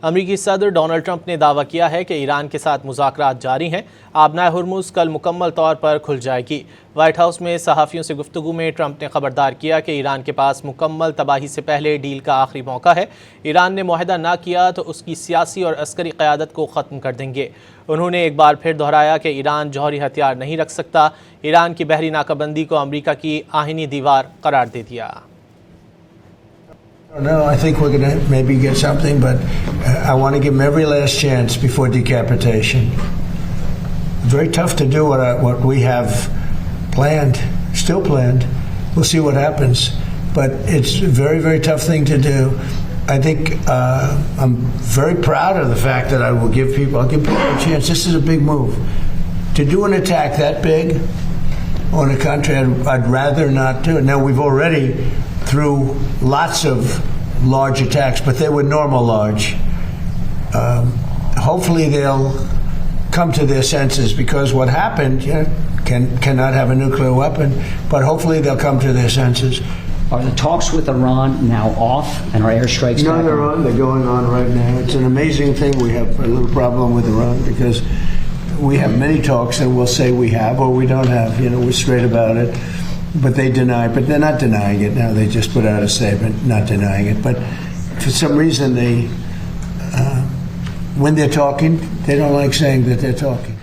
امریکی صدر Donald Trump نے دعویٰ کیا ہے کہ ایران کے ساتھ مذاکرات جاری ہیں۔ آبنائے ہرمز کل مکمل طور پر کھل جائے گی۔ وائٹ ہاؤس میں صحافیوں سے گفتگو میں ٹرمپ نے خبردار کیا کہ ایران کے پاس مکمل تباہی سے پہلے ڈیل کا آخری موقع ہے۔ ایران نے معاہدہ نہ کیا تو اس کی سیاسی اور عسکری قیادت کو ختم کر دیں گے۔ انہوں نے ایک بار پھر دہرایا کہ ایران جوہری ہتھیار نہیں رکھ سکتا۔ ایران کی بحری ناکہ بندی کو امریکہ کی آہنی دیوار قرار دے دیا۔ No, I think we're going to maybe get something, but I want to give them every last chance before decapitation. Very tough to do what we have planned, still planned. We'll see what happens, but it's a very, very tough thing to do. I think I'm very proud of the fact that I'll give people a chance. This is a big move. To do an attack that big on a country, I'd rather not do it. Now, we've already through lots of large attacks, but they were normal large. Hopefully they'll come to their senses, because what happened cannot have a nuclear weapon, but hopefully they'll come to their senses. Are the talks with Iran now off, and are airstrikes back on? No, they're on. They're going on right now. It's an amazing thing. We have a little problem with Iran because we have many talks that we'll say we have or we don't have. We're straight about it. But they deny, but they're not denying it now. They just put out a statement not denying it. But for some reason, when they're talking, they don't like saying that they're talking.